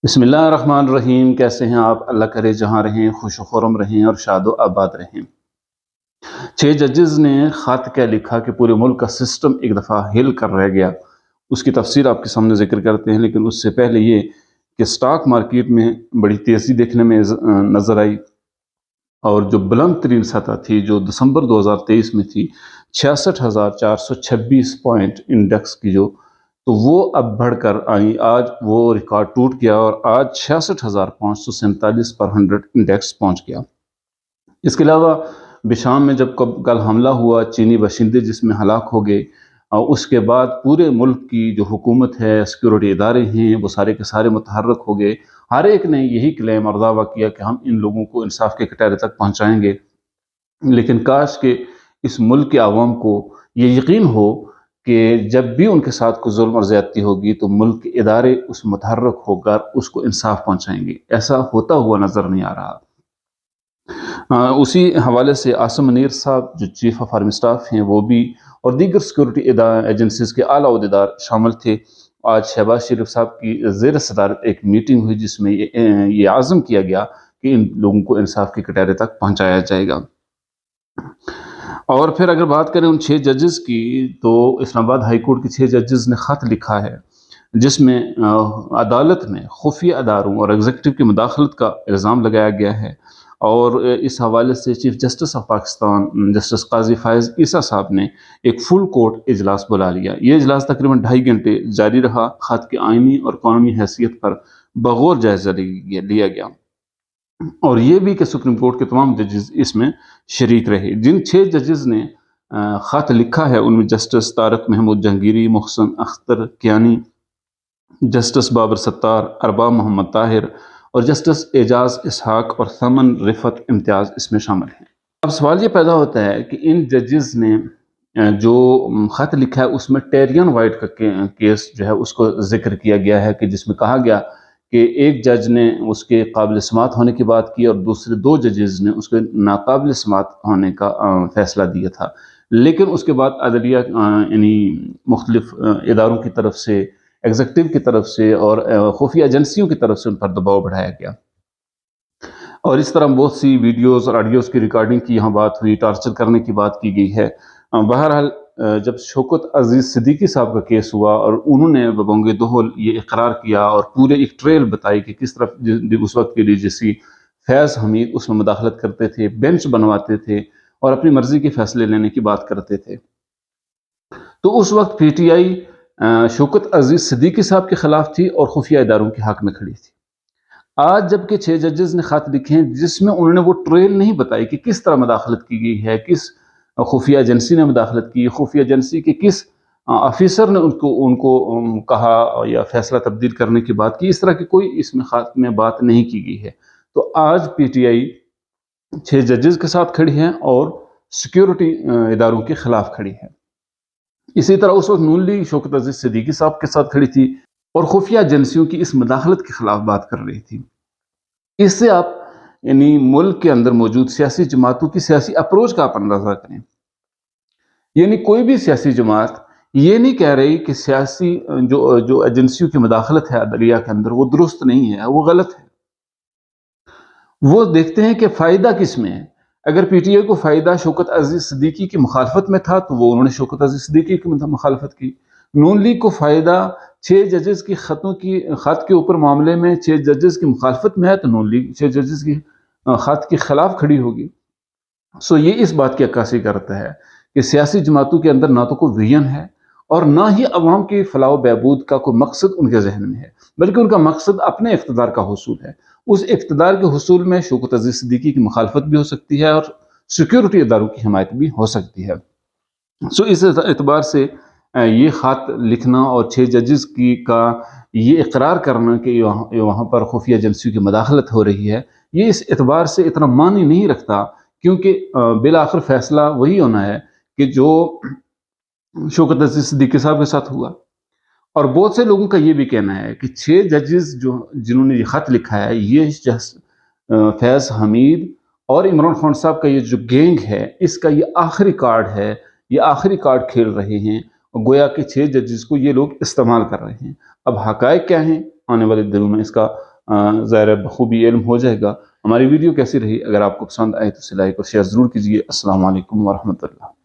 بسم اللہ الرحمن الرحیم۔ کیسے ہیں آپ؟ اللہ کرے جہاں رہیں خوش و خرم رہیں اور شاد و آباد رہیں۔ 6 ججز نے خط کیا لکھا کہ پورے ملک کا سسٹم ایک دفعہ ہل کر رہ گیا۔ اس کی تفسیر آپ کے سامنے ذکر کرتے ہیں، لیکن اس سے پہلے یہ کہ سٹاک مارکیٹ میں بڑی تیزی دیکھنے میں نظر آئی، اور جو بلند ترین سطح تھی جو دسمبر 2023 میں تھی 66,426 پوائنٹ انڈیکس کی، تو وہ اب بڑھ کر آئی۔ آج وہ ریکارڈ ٹوٹ گیا اور آج 66,547 پر 100 انڈیکس پہنچ گیا۔ اس کے علاوہ بشام میں جب کل حملہ ہوا، چینی باشندے جس میں ہلاک ہو گئے، اور اس کے بعد پورے ملک کی جو حکومت ہے، سیکورٹی ادارے ہیں، وہ سارے کے سارے متحرک ہو گئے۔ ہر ایک نے یہی کلیم اور دعویٰ کیا کہ ہم ان لوگوں کو انصاف کے کٹہرے تک پہنچائیں گے، لیکن کاش کہ اس ملک کے عوام کو یہ یقین ہو کہ جب بھی ان کے ساتھ کوئی ظلم اور زیادتی ہوگی تو ملک کے ادارے اس متحرک ہو کر اس کو انصاف پہنچائیں گے۔ ایسا ہوتا ہوا نظر نہیں آ رہا۔ اسی حوالے سے عاصم منیر صاحب جو چیف آف آرمی سٹاف ہیں، وہ بھی اور دیگر سیکورٹی ایجنسیز کے اعلیٰ عہدیدار شامل تھے۔ آج شہباز شریف صاحب کی زیر صدارت ایک میٹنگ ہوئی جس میں یہ عزم کیا گیا کہ ان لوگوں کو انصاف کے کٹہرے تک پہنچایا جائے گا۔ اور پھر اگر بات کریں ان 6 ججز کی، تو اسلام آباد ہائی کورٹ کے 6 ججز نے خط لکھا ہے جس میں عدالت میں خفیہ اداروں اور ایگزیکٹو کی مداخلت کا الزام لگایا گیا ہے، اور اس حوالے سے chief justice of Pakistan justice قاضی فائز عیسیٰ صاحب نے ایک فل کورٹ اجلاس بلا لیا۔ یہ اجلاس تقریباً 2.5 گھنٹے جاری رہا۔ خط کی آئینی اور قانونی حیثیت پر بغور جائزہ لیا گیا، اور یہ بھی کہ سپریم کورٹ کے تمام ججز اس میں شریک رہے۔ جن 6 ججز نے خط لکھا ہے ان میں جسٹس طارق محمود جہانگیری، محسن اختر کیانی، جسٹس بابر ستار، ارباب محمد طاہر اور جسٹس اعجاز اسحاق اور ثمن رفعت امتیاز اس میں شامل ہیں۔ اب سوال یہ پیدا ہوتا ہے کہ ان ججز نے جو خط لکھا ہے اس میں ٹیرین وائٹ کا کیس جو ہے اس کو ذکر کیا گیا ہے، کہ جس میں کہا گیا کہ ایک جج نے اس کے قابل سماعت ہونے کی بات کی اور دوسرے 2 ججز نے اس کے ناقابل سماعت ہونے کا فیصلہ دیا تھا، لیکن اس کے بعد عدلیہ یعنی مختلف اداروں کی طرف سے، ایگزیکٹو کی طرف سے اور خفیہ ایجنسیوں کی طرف سے ان پر دباؤ بڑھایا گیا، اور اس طرح بہت سی ویڈیوز اور آڈیوز کی ریکارڈنگ کی یہاں بات ہوئی، ٹارچر کرنے کی بات کی گئی ہے۔ بہرحال جب شوکت عزیز صدیقی صاحب کا کیس ہوا اور انہوں نے ببونگِ دہل یہ اقرار کیا اور پورے ایک ٹریل بتائی کہ کس طرح اس وقت کے ڈی جی سی فیض حمید اس میں مداخلت کرتے تھے، بینچ بنواتے تھے اور اپنی مرضی کے فیصلے لینے کی بات کرتے تھے، تو اس وقت P T I Shaukat Aziz Siddiqui صاحب کے خلاف تھی اور خفیہ اداروں کے حق میں کھڑی تھی۔ آج جب کہ 6 ججز نے خط لکھے ہیں جس میں انہوں نے وہ ٹریل نہیں بتائی کہ کس طرح مداخلت کی گئی ہے، کس خفیہ ایجنسی نے مداخلت کی، خفیہ ایجنسی کے کس آفیسر نے ان کو کہا یا فیصلہ تبدیل کرنے کی بات کی، اس طرح کی کوئی اس میں خط میں بات نہیں کی گئی ہے۔ تو آج پی ٹی آئی 6 ججز کے ساتھ کھڑی ہے اور سیکیورٹی اداروں کے خلاف کھڑی ہے۔ اسی طرح اس وقت نون لیگ شوکت عزیز صدیقی صاحب کے ساتھ کھڑی تھی اور خفیہ ایجنسیوں کی اس مداخلت کے خلاف بات کر رہی تھی۔ اس سے آپ یعنی ملک کے اندر موجود سیاسی جماعتوں کی سیاسی اپروچ کا آپ اندازہ کریں، یعنی کوئی بھی سیاسی جماعت یہ نہیں کہہ رہی کہ سیاسی جو ایجنسیوں کی مداخلت ہے عدلیہ کے اندر وہ درست نہیں ہے، وہ غلط ہے۔ وہ دیکھتے ہیں کہ فائدہ کس میں ہے۔ اگر پی ٹی آئی کو فائدہ شوکت عزیز صدیقی کی مخالفت میں تھا تو وہ انہوں نے شوکت عزیز صدیقی کی مخالفت کی۔ نون لیگ کو فائدہ 6 ججز کی خط کے اوپر معاملے میں 6 ججز کی مخالفت میں ہے تو نون لیگ 6 ججز کی خط کے خلاف کھڑی ہوگی۔ سو یہ اس بات کی عکاسی کرتا ہے کہ سیاسی جماعتوں کے اندر نہ تو کوئی ویژن ہے اور نہ ہی عوام کی فلاح و بہبود کا کوئی مقصد ان کے ذہن میں ہے، بلکہ ان کا مقصد اپنے اقتدار کا حصول ہے۔ اس اقتدار کے حصول میں شوکت عزیز صدیقی کی مخالفت بھی ہو سکتی ہے اور سیکیورٹی اداروں کی حمایت بھی ہو سکتی ہے۔ سو اس اعتبار سے یہ خط لکھنا اور 6 ججز کا یہ اقرار کرنا کہ وہاں پر خفیہ ایجنسیوں کی مداخلت ہو رہی ہے، یہ اس اعتبار سے اتنا معنی نہیں رکھتا، کیونکہ بالآخر فیصلہ وہی ہونا ہے کہ جو شوکت عزیز صدیقی صاحب کے ساتھ ہوا۔ اور بہت سے لوگوں کا یہ بھی کہنا ہے کہ 6 ججز جنہوں نے یہ خط لکھا ہے، یہ فیض حمید اور عمران خان صاحب کا یہ جو گینگ ہے، اس کا یہ آخری کارڈ ہے، یہ آخری کارڈ کھیل رہے ہیں، گویا کہ 6 ججز کو یہ لوگ استعمال کر رہے ہیں۔ اب حقائق کیا ہیں، آنے والے دنوں میں اس کا ظاہر ہے بخوبی علم ہو جائے گا۔ ہماری ویڈیو کیسی رہی؟ اگر آپ کو پسند آئے تو اسے لائک اور شیئر ضرور کیجیے۔ السلام علیکم ورحمۃ اللہ۔